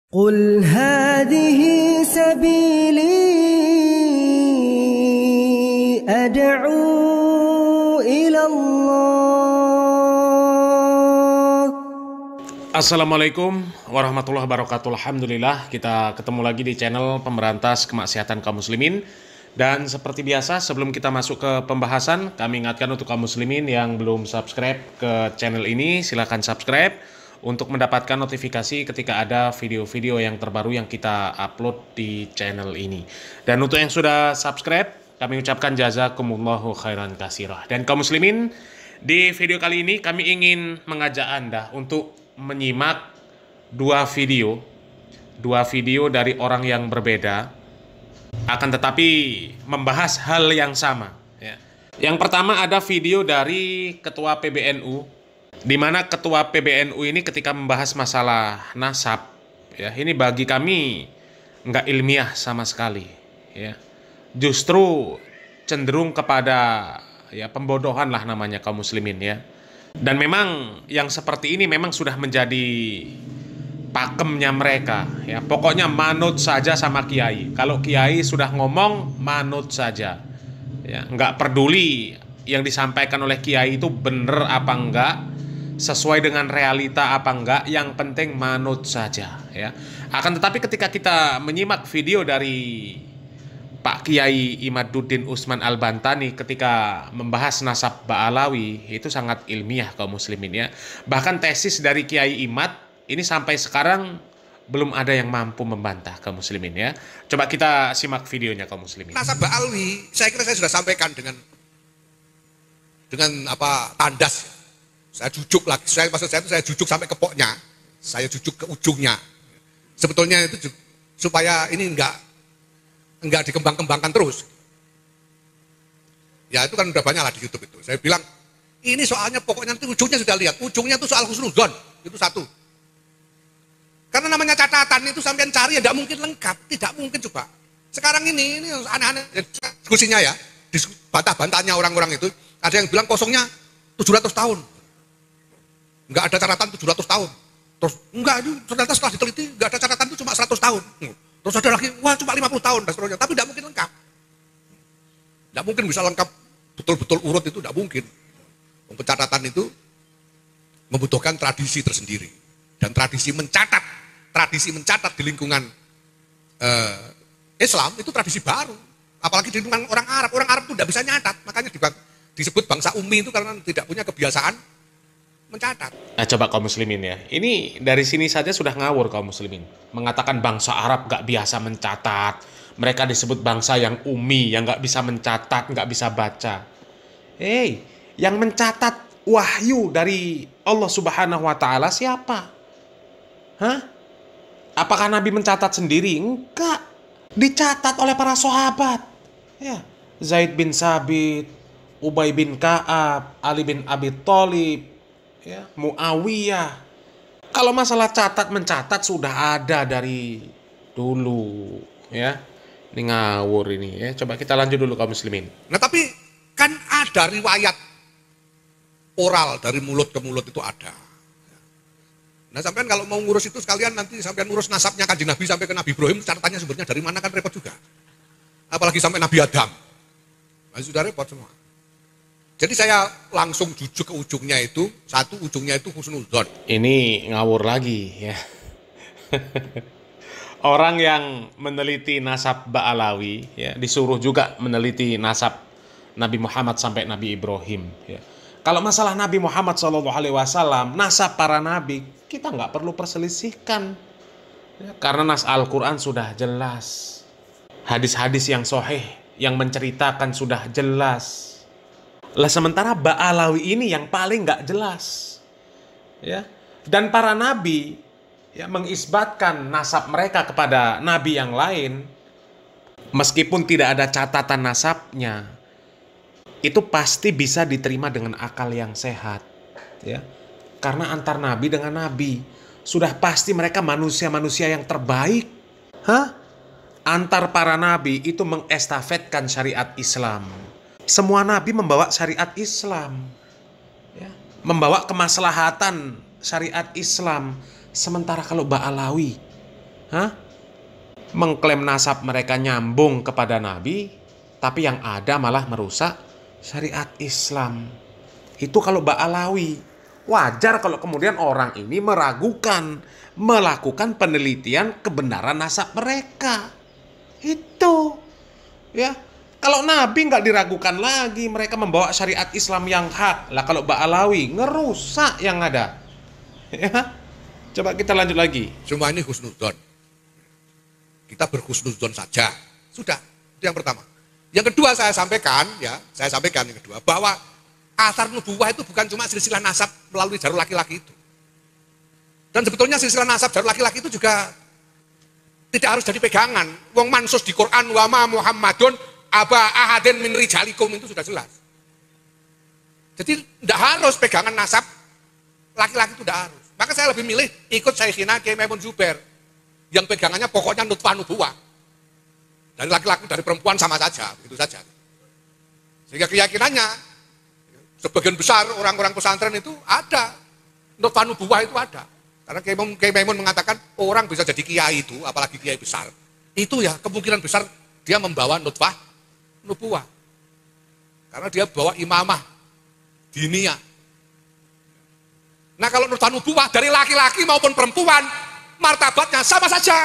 قل هذه سبيلي أدعو إلى الله. Assalamualaikum warahmatullahi wabarakatuh. Alhamdulillah kita ketemu lagi di channel Pemberantas Kemaksiatan Kaum Muslimin. Dan seperti biasa sebelum kita masuk ke pembahasan, kami ingatkan untuk kaum muslimin yang belum subscribe ke channel ini, silahkan subscribe untuk mendapatkan notifikasi ketika ada video-video yang terbaru yang kita upload di channel ini. Dan untuk yang sudah subscribe, kami ucapkan jazakumullahu khairan katsirah. Dan kaum muslimin, di video kali ini kami ingin mengajak Anda untuk menyimak dua video dari orang yang berbeda, akan tetapi membahas hal yang sama. Yang pertama ada video dari Ketua PBNU, di mana Ketua PBNU ini ketika membahas masalah nasab, ini bagi kami nggak ilmiah sama sekali, justru cenderung kepada pembodohan lah namanya kaum muslimin, Dan memang yang seperti ini memang sudah menjadi pakemnya mereka, Pokoknya manut saja sama kiai. Kalau kiai sudah ngomong, manut saja, nggak peduli yang disampaikan oleh kiai itu bener apa enggak, sesuai dengan realita apa enggak, yang penting manut saja, Akan tetapi ketika kita menyimak video dari Pak Kiai Imaduddin Usman Al-Bantani ketika membahas nasab Ba'alawi, itu sangat ilmiah kaum muslimin, Bahkan tesis dari Kiai Imad ini sampai sekarang belum ada yang mampu membantah kaum muslimin, Coba kita simak videonya kaum muslimin. Nasab Ba'alawi, saya kira saya sudah sampaikan dengan tandas. Saya jujuk lagi, maksud saya itu saya jujuk sampai ke pokoknya, saya jujuk ke ujungnya. Sebetulnya itu supaya ini enggak dikembang-kembangkan terus. Ya itu kan udah banyak lah di YouTube itu. Saya bilang, ini soalnya pokoknya nanti ujungnya sudah lihat, ujungnya itu soal husnudzon, itu satu. Karena namanya catatan itu sampean cari ya tidak mungkin lengkap, tidak mungkin coba. Sekarang ini aneh-aneh diskusinya bantah-bantahnya orang-orang itu, ada yang bilang kosongnya 700 tahun. Enggak ada catatan 700 tahun. Terus enggak, itu ternyata setelah diteliti enggak ada catatan itu cuma 100 tahun. Terus ada lagi, wah cuma 50 tahun dan seterusnya. Tapi tidak mungkin lengkap. Tidak mungkin bisa lengkap betul-betul urut itu, tidak mungkin. Pencatatan itu membutuhkan tradisi tersendiri. Dan tradisi mencatat di lingkungan Islam itu tradisi baru. Apalagi di lingkungan orang Arab. Orang Arab itu tidak bisa nyatat. Makanya disebut bangsa ummi itu karena tidak punya kebiasaan mencatat. Nah coba kaum muslimin, ini dari sini saja sudah ngawur kaum muslimin. Mengatakan bangsa Arab gak biasa mencatat. Mereka disebut bangsa yang ummi, yang gak bisa mencatat, gak bisa baca. Yang mencatat wahyu dari Allah Subhanahu wa Ta'ala siapa? Apakah Nabi mencatat sendiri? Enggak. Dicatat oleh para sahabat. Zaid bin Sabit, Ubay bin Ka'ab, Ali bin Abi Thalib, Muawiyah. Kalau masalah mencatat sudah ada dari dulu, Ini ngawur ini, Coba kita lanjut dulu kaum muslimin. Nah tapi kan ada riwayat oral dari mulut ke mulut itu ada. Nah sampean kalau mau ngurus itu sekalian nanti sampean ngurus nasabnya Kanjeng Nabi sampai ke Nabi Ibrahim, catatannya sumbernya dari mana kan repot juga. Apalagi sampai Nabi Adam. Nah, sudah repot semua. Jadi saya langsung jujuk ke ujungnya itu, ujungnya itu husnudzon. Ini ngawur lagi, Orang yang meneliti nasab Ba'alawi, disuruh juga meneliti nasab Nabi Muhammad sampai Nabi Ibrahim, Kalau masalah Nabi Muhammad SAW, nasab para nabi, kita nggak perlu perselisihkan. Karena nas Al-Quran sudah jelas. Hadis-hadis yang sahih, yang menceritakan sudah jelas. Lah sementara Ba'alawi ini yang paling nggak jelas, Dan para nabi mengisbatkan nasab mereka kepada nabi yang lain, meskipun tidak ada catatan nasabnya, itu pasti bisa diterima dengan akal yang sehat, Karena antar nabi dengan nabi sudah pasti mereka manusia-manusia yang terbaik, Antar para nabi itu mengestafetkan syariat Islam. Semua nabi membawa syariat Islam, membawa kemaslahatan syariat Islam. Sementara kalau Ba'alawi Hah? Mengklaim nasab mereka nyambung kepada Nabi, tapi yang ada malah merusak syariat Islam. Itu kalau Ba'alawi. Wajar kalau kemudian orang ini meragukan, melakukan penelitian kebenaran nasab mereka. Itu. Ya. Kalau Nabi nggak diragukan lagi, mereka membawa syariat Islam yang hak. Lah kalau Ba'alawi, ngerusak yang ada. Ya. Coba kita lanjut lagi. Semua ini husnudzon. Kita berhusnudzon saja. Sudah, itu yang pertama. Yang kedua saya sampaikan yang kedua, bahwa asar nubuwah itu bukan cuma silsilah nasab melalui jalur laki-laki itu. Dan sebetulnya silsilah nasab jalur laki-laki itu juga tidak harus jadi pegangan. Wong mansus di Quran, wa ma Muhammadun aba ahadin min rijalikum, itu sudah jelas. Jadi tidak harus pegangan nasab laki-laki, itu tidak harus. Maka saya lebih milih ikut Syekhina Kiai Maimun Zubair yang pegangannya pokoknya nutfah nubuwah. Dari laki-laki, dari perempuan sama saja, begitu saja. Sehingga keyakinannya, sebagian besar orang-orang pesantren itu ada, nutfah nubuwah itu ada. Karena Kiai Maimun mengatakan orang bisa jadi kiai itu, apalagi kiai besar. Itu ya kemungkinan besar dia membawa nutfah nubuwah. Karena dia bawa imamah diniyah. Nah kalau nutfah nubuwah dari laki-laki maupun perempuan, martabatnya sama saja.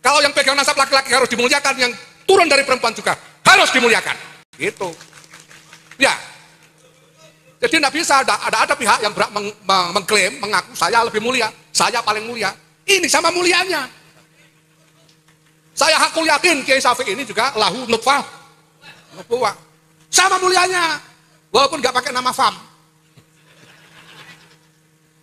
Kalau yang pegang nasab laki-laki harus dimuliakan, yang turun dari perempuan juga harus dimuliakan. Gitu. Ya. Jadi tidak bisa ada pihak yang mengklaim, mengaku saya lebih mulia, saya paling mulia. Ini sama mulianya. Saya hakul yakin Kiai Syafi'i ini juga lahu nutfah nubuwah. Sama mulianya. Walaupun nggak pakai nama fam.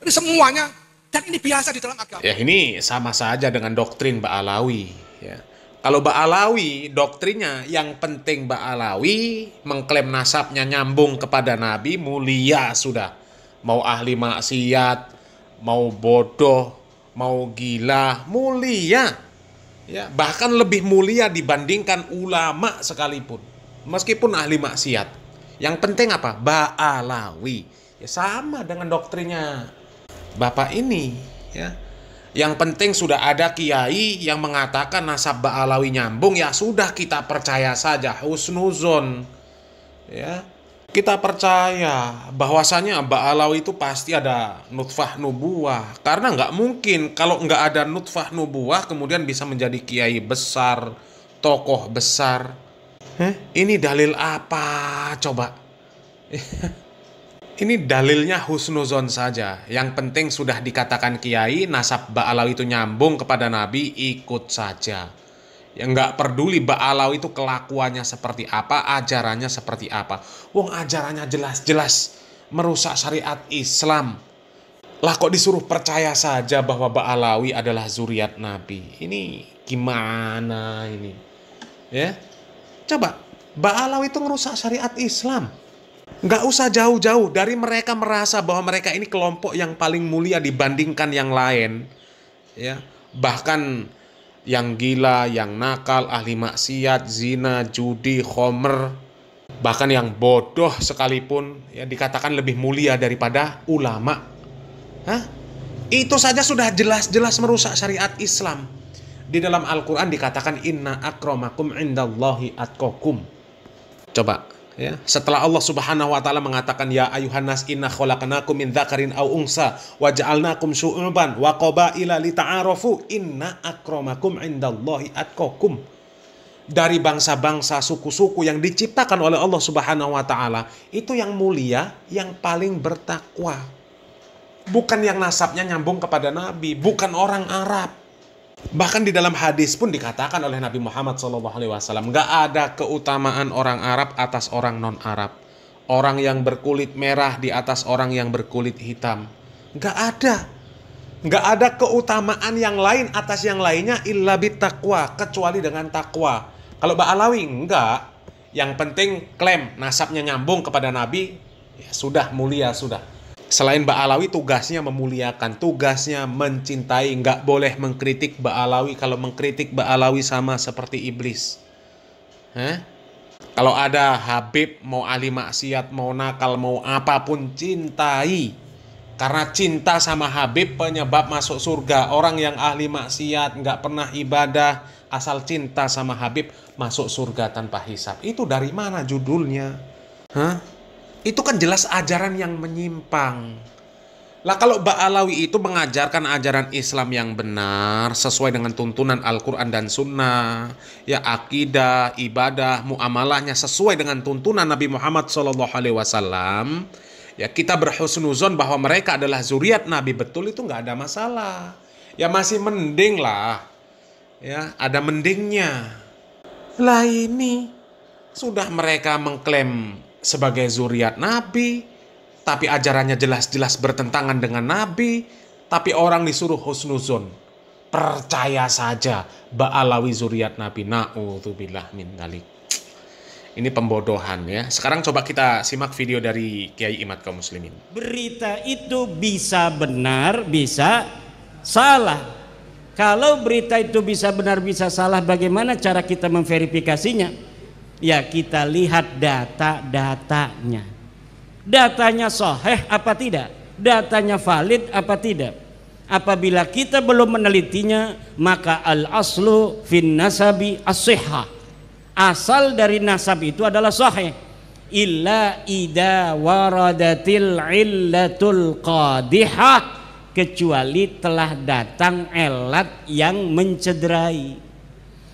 Ini semuanya. Dan ini biasa di dalam agama. Ya ini sama saja dengan doktrin Ba'alawi. Ya. Kalau Ba'alawi, doktrinnya yang penting Ba'alawi mengklaim nasabnya nyambung kepada Nabi, mulia sudah. Mau ahli maksiat, mau bodoh, mau gila, mulia. Ya, bahkan lebih mulia dibandingkan ulama sekalipun. Meskipun ahli maksiat. Yang penting apa? Ba'alawi. Ya sama dengan doktrinnya Bapak ini, ya. Yang penting sudah ada kiai yang mengatakan nasab Ba'alawi nyambung, ya sudah kita percaya saja, husnuzon. Ya. Kita percaya bahwasanya Ba'alawi itu pasti ada nutfah nubuwah. Karena nggak mungkin kalau nggak ada nutfah nubuwah kemudian bisa menjadi kiai besar, tokoh besar. Ini dalil apa coba? Ini dalilnya husnuzon saja. Yang penting sudah dikatakan kiai, nasab Ba'alawi itu nyambung kepada Nabi, ikut saja. Yang nggak peduli Ba'alawi itu kelakuannya seperti apa, ajarannya seperti apa. Wong ajarannya jelas-jelas merusak syariat Islam. Lah kok disuruh percaya saja bahwa Ba'alawi adalah zuriat Nabi. Ini gimana ini? Ya, coba Ba'alawi itu merusak syariat Islam. Nggak usah jauh-jauh dari mereka merasa bahwa mereka ini kelompok yang paling mulia dibandingkan yang lain. Ya, bahkan yang gila, yang nakal, ahli maksiat, zina, judi, khomer, bahkan yang bodoh sekalipun ya dikatakan lebih mulia daripada ulama. Hah? Itu saja sudah jelas-jelas merusak syariat Islam. Di dalam Al-Quran dikatakan inna akramakum indallahi atqakum. Coba. Ya, setelah Allah Subhanahu wa taala mengatakan ya ayuhan nas inna khalaqnakum min dzakarin aw unsa wa ja'alnakum syu'uban wa qabaila lita'arafu inna akramakum indallahi atqakum. Dari bangsa-bangsa suku-suku yang diciptakan oleh Allah Subhanahu wa taala, itu yang mulia, yang paling bertakwa. Bukan yang nasabnya nyambung kepada Nabi, bukan orang Arab. Bahkan di dalam hadis pun dikatakan oleh Nabi Muhammad SAW, nggak ada keutamaan orang Arab atas orang non-Arab. Orang yang berkulit merah di atas orang yang berkulit hitam. Nggak ada. Nggak ada keutamaan yang lain atas yang lainnya illa bittaqwa, kecuali dengan takwa. Kalau Ba'alawi enggak. Yang penting klaim nasabnya nyambung kepada Nabi, ya sudah mulia sudah. Selain Ba'alawi tugasnya memuliakan, tugasnya mencintai, nggak boleh mengkritik Ba'alawi. Kalau mengkritik Ba'alawi sama seperti iblis. Kalau ada Habib mau ahli maksiat, mau nakal, mau apapun cintai. Karena cinta sama Habib penyebab masuk surga. Orang yang ahli maksiat, nggak pernah ibadah, asal cinta sama Habib masuk surga tanpa hisab. Itu dari mana judulnya? Hah? Itu kan jelas ajaran yang menyimpang. Lah kalau Ba'alawi itu mengajarkan ajaran Islam yang benar sesuai dengan tuntunan Al-Quran dan Sunnah, ya akidah, ibadah, muamalahnya sesuai dengan tuntunan Nabi Muhammad SAW, ya kita berhusnuzon bahwa mereka adalah zuriat Nabi betul, itu nggak ada masalah. Ya masih mending lah, ya ada mendingnya. Lah ini sudah mereka mengklaim sebagai zuriat Nabi, tapi ajarannya jelas-jelas bertentangan dengan Nabi, tapi orang disuruh husnuzon. Percaya saja Ba'alawi zuriat Nabi. Na'udzubillah min dzalik. Ini pembodohan ya. Sekarang coba kita simak video dari Kiai Imad kaum muslimin. Berita itu bisa benar, bisa salah. Kalau berita itu bisa benar, bisa salah, bagaimana cara kita memverifikasinya? Ya kita lihat data-datanya. Datanya sahih apa tidak? Datanya valid apa tidak? Apabila kita belum menelitinya, maka al-aslu fin nasabi as-sihhah. Asal dari nasab itu adalah sahih. Illa idza waradatil illatul qadihah, kecuali telah datang elat yang mencederai.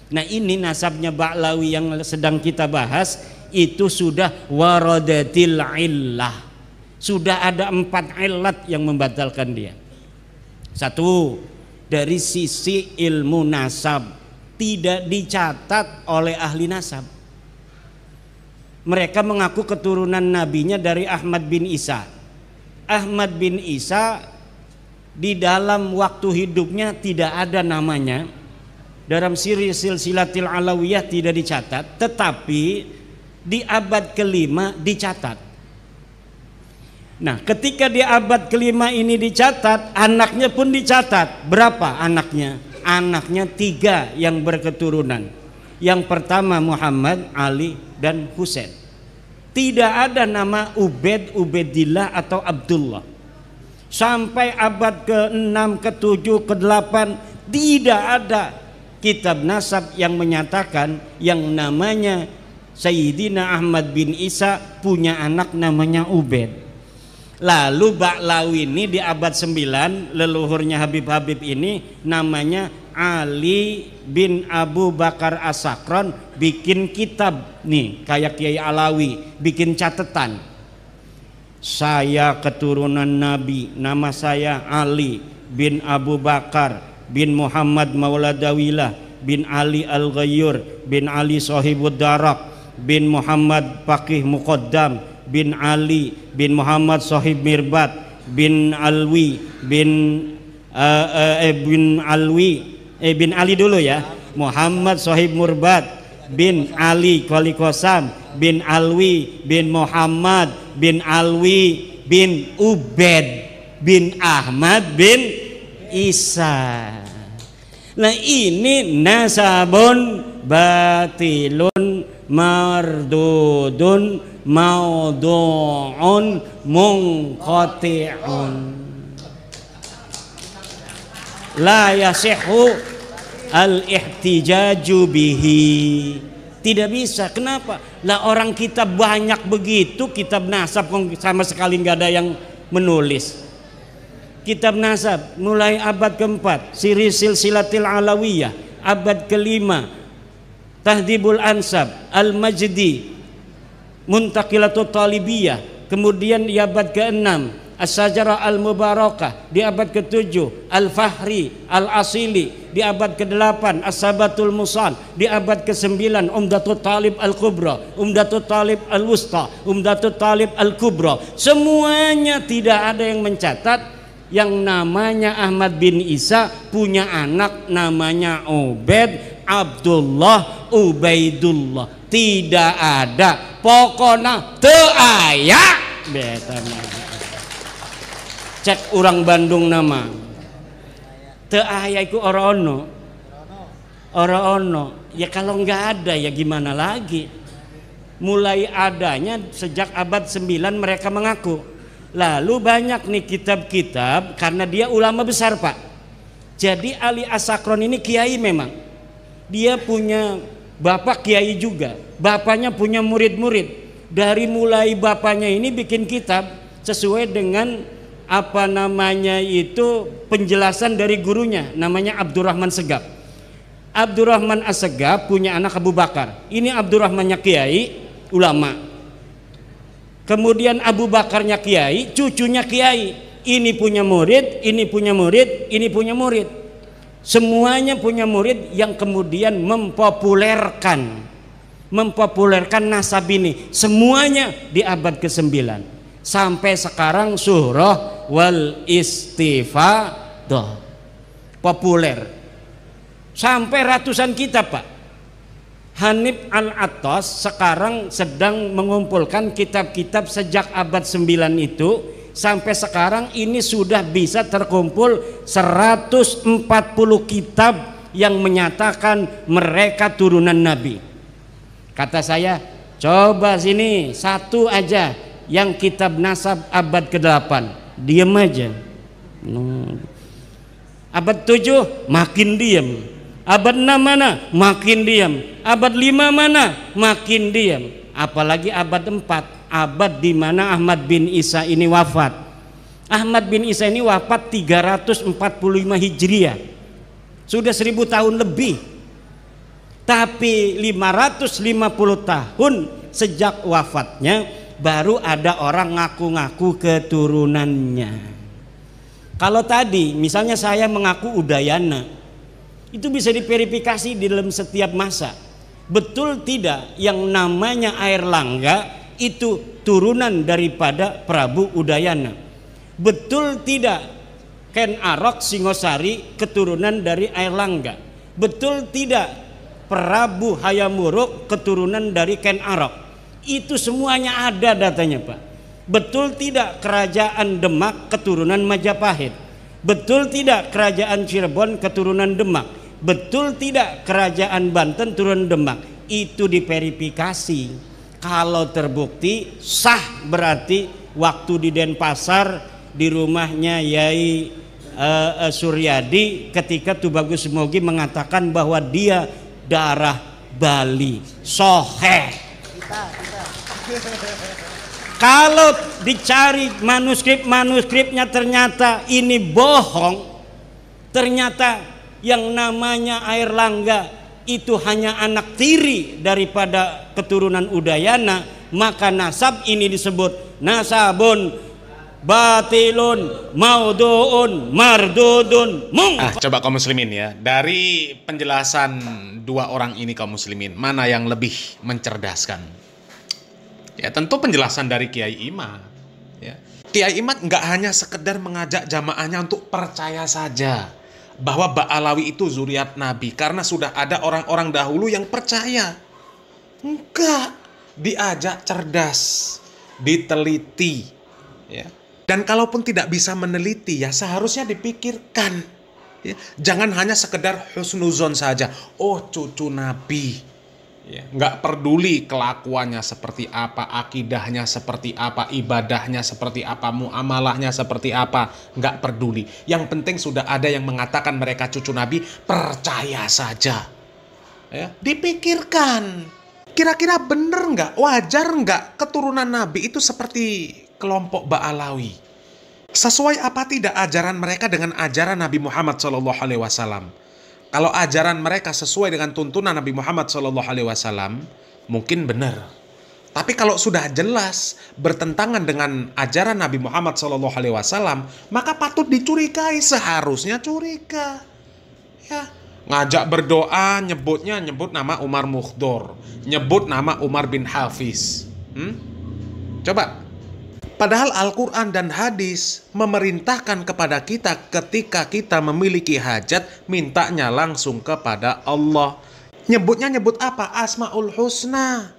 Nah ini nasabnya Ba'alawi yang sedang kita bahas. Itu sudah waradatil illah, sudah ada 4 ilat yang membatalkan dia. Satu, dari sisi ilmu nasab tidak dicatat oleh ahli nasab. Mereka mengaku keturunan nabinya dari Ahmad bin Isa. Ahmad bin Isa di dalam waktu hidupnya tidak ada namanya, dalam silsilatil alawiyah tidak dicatat, tetapi di abad kelima dicatat. Nah ketika di abad kelima ini dicatat, anaknya pun dicatat. Berapa anaknya? Anaknya 3 yang berketurunan. Yang pertama Muhammad, Ali, dan Husain. Tidak ada nama Ubaid, Ubaidillah, atau Abdullah. Sampai abad ke-6, ke-7, ke-8 tidak ada kitab nasab yang menyatakan yang namanya Sayyidina Ahmad bin Isa punya anak namanya Ubaid. Lalu Ba'alawi ini di abad 9, leluhurnya Habib-Habib ini namanya Ali bin Abu Bakar As-Sakron, bikin kitab nih kayak Kiai Alawi, bikin catatan. Saya keturunan Nabi, nama saya Ali bin Abu Bakar bin Muhammad Mauladawilah bin Ali Al-Ghayyur bin Ali Sahibud Darak bin Muhammad Faqih Muqaddam bin Ali bin Muhammad Sahib Mirbat bin Alwi bin Ali dulu ya, Muhammad Sahib Murbat bin Ali Qali Qasam bin Alwi bin Muhammad bin Alwi bin Ubaid bin Ahmad bin Isa. Nah ini nasabun batilun mardudun maudu'un munqati'un la yasihhu al-ihtijaju bihi. Tidak bisa. Kenapa? Lah orang kita banyak begitu kitab nasab sama sekali nggak ada yang menulis. Kitab nasab mulai abad ke-4 silsilatil alawiyah, abad ke-5 Tahdhibul Ansab, Al-Majdi, Muntaqilatut Talibiyah, kemudian di abad ke-6 As-Sajarah Al-Mubarakah, di abad ke-7 Al-Fahri Al-Asili, di abad ke-8 As-Sabatul Musal, di abad ke-9 Umdatut Talib Al-Kubra, Umdatut Talib Al-Wusta, Umdatut Talib Al-Kubra. Semuanya tidak ada yang mencatat yang namanya Ahmad bin Isa punya anak namanya Ubaid, Abdullah, Ubaidullah. Tidak ada. Pokoknya teu aya. Cek orang Bandung nama. Teu aya iku ora ono. Ora ono. Ya kalau nggak ada ya gimana lagi? Mulai adanya sejak abad 9 mereka mengaku. Lalu banyak nih kitab-kitab, karena dia ulama besar Pak. Jadi Ali As-Sakron ini kiai memang. Dia punya bapak kiai juga. Bapaknya punya murid-murid. Dari mulai bapaknya ini bikin kitab sesuai dengan apa namanya itu penjelasan dari gurunya, namanya Abdurrahman Segaf. Abdurrahman As-Segaf punya anak Abu Bakar. Ini Abdurrahmannya kiai, ulama. Kemudian Abu Bakarnya kiai, cucunya kiai. Ini punya murid, ini punya murid, ini punya murid. Semuanya punya murid yang kemudian mempopulerkan nasab ini. Semuanya di abad ke-9. Sampai sekarang surah wal istifadah populer. Sampai ratusan kitab Pak. Hanif Al-Attas sekarang sedang mengumpulkan kitab-kitab sejak abad 9 itu sampai sekarang ini sudah bisa terkumpul 140 kitab yang menyatakan mereka turunan Nabi. Kata saya, coba sini satu aja yang kitab nasab abad ke-8, diem aja. Abad 7 makin diem. Abad 6 mana? Makin diam. Abad 5 mana? Makin diam. Apalagi abad 4, abad di mana Ahmad bin Isa ini wafat. Ahmad bin Isa ini wafat 345 Hijriah. Sudah 1000 tahun lebih. Tapi 550 tahun sejak wafatnya baru ada orang ngaku-ngaku keturunannya. Kalau tadi misalnya saya mengaku Udayana, itu bisa diverifikasi di dalam setiap masa. Betul tidak yang namanya Airlangga itu turunan daripada Prabu Udayana? Betul tidak Ken Arok Singosari keturunan dari Airlangga? Betul tidak Prabu Hayamuruk keturunan dari Ken Arok? Itu semuanya ada datanya Pak. Betul tidak Kerajaan Demak keturunan Majapahit? Betul tidak Kerajaan Cirebon keturunan Demak? Betul tidak Kerajaan Banten turun Demak? Itu diverifikasi. Kalau terbukti sah, berarti waktu di Denpasar di rumahnya Yai Suryadi ketika Tubagus Mogi mengatakan bahwa dia darah Bali, soheh. Kalau dicari manuskripnya ternyata ini bohong, ternyata yang namanya Airlangga itu hanya anak tiri daripada keturunan Udayana, maka nasab ini disebut nasabun batilun mauduun mardudun Coba kaum muslimin ya, dari penjelasan dua orang ini kaum muslimin, mana yang lebih mencerdaskan? Ya tentu penjelasan dari Kiai Imad ya. Kiai Imad nggak hanya sekedar mengajak jamaahnya untuk percaya saja bahwa Ba'alawi itu zuriat Nabi karena sudah ada orang-orang dahulu yang percaya. Enggak, diajak cerdas, diteliti ya. Dan kalaupun tidak bisa meneliti ya seharusnya dipikirkan ya. Jangan hanya sekedar husnuzon saja. Oh cucu Nabi ya, nggak peduli kelakuannya seperti apa, akidahnya seperti apa, ibadahnya seperti apa, muamalahnya seperti apa, nggak peduli. Yang penting sudah ada yang mengatakan mereka cucu Nabi, percaya saja ya. Dipikirkan kira-kira bener nggak, wajar nggak keturunan Nabi itu seperti kelompok Ba'alawi? Sesuai apa tidak ajaran mereka dengan ajaran Nabi Muhammad SAW? Kalau ajaran mereka sesuai dengan tuntunan Nabi Muhammad SAW, mungkin benar. Tapi kalau sudah jelas bertentangan dengan ajaran Nabi Muhammad SAW, maka patut dicurigai, seharusnya curiga. Ya, ngajak berdoa, nyebut nama Umar Mukhdor, nyebut nama Umar bin Hafiz. Coba. Padahal Al-Quran dan hadis memerintahkan kepada kita ketika kita memiliki hajat, mintanya langsung kepada Allah. Nyebut apa? Asmaul Husna.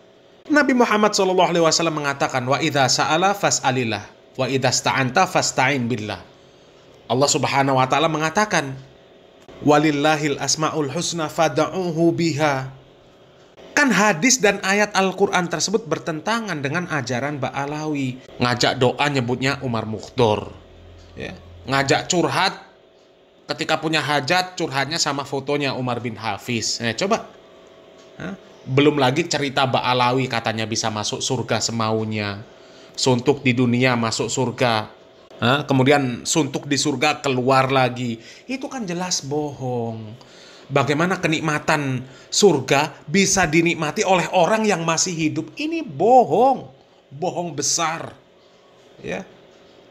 Nabi Muhammad SAW mengatakan, wa idza sa'ala fas'alillah, wa idza sta'anta fasta'in billah. Allah Subhanahu wa taala mengatakan, walillahil asmaul husna fad'uhu biha. Kan Bahkan hadis dan ayat Al-Quran tersebut bertentangan dengan ajaran Ba'alawi. Ngajak doa nyebutnya Umar Mukhdor. Ya. Ngajak curhat, ketika punya hajat, curhatnya sama fotonya Umar bin Hafiz. Coba. Belum lagi cerita Ba'alawi katanya bisa masuk surga semaunya. Suntuk di dunia masuk surga. Kemudian suntuk di surga keluar lagi. Itu kan jelas bohong. Bagaimana kenikmatan surga bisa dinikmati oleh orang yang masih hidup? Ini bohong. Bohong besar. Ya.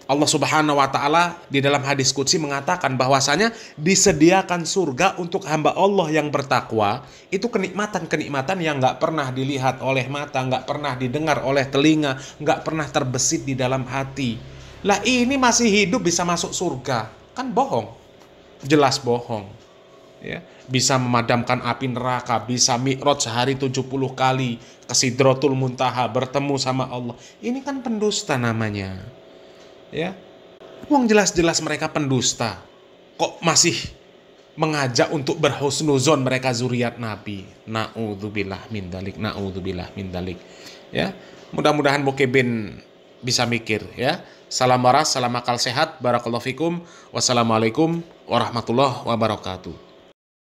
Allah Subhanahu wa Ta'ala di dalam hadis qudsi mengatakan bahwasanya disediakan surga untuk hamba Allah yang bertakwa. Itu kenikmatan-kenikmatan yang nggak pernah dilihat oleh mata, nggak pernah didengar oleh telinga, nggak pernah terbesit di dalam hati. Lah ini masih hidup bisa masuk surga, kan bohong, jelas bohong. Ya, bisa memadamkan api neraka, bisa mi'raj sehari 70 kali ke Sidratul Muntaha bertemu sama Allah. Ini kan pendusta namanya. Ya, wong jelas-jelas mereka pendusta, kok masih mengajak untuk berhusnuzon mereka zuriat Nabi. Na'udzubillah min dalik, na'udzubillah min dalik. Ya, mudah-mudahan Mukibin bisa mikir. Ya, salam waras, salam akal sehat, barakallahu fikum, wassalamualaikum warahmatullahi wabarakatuh.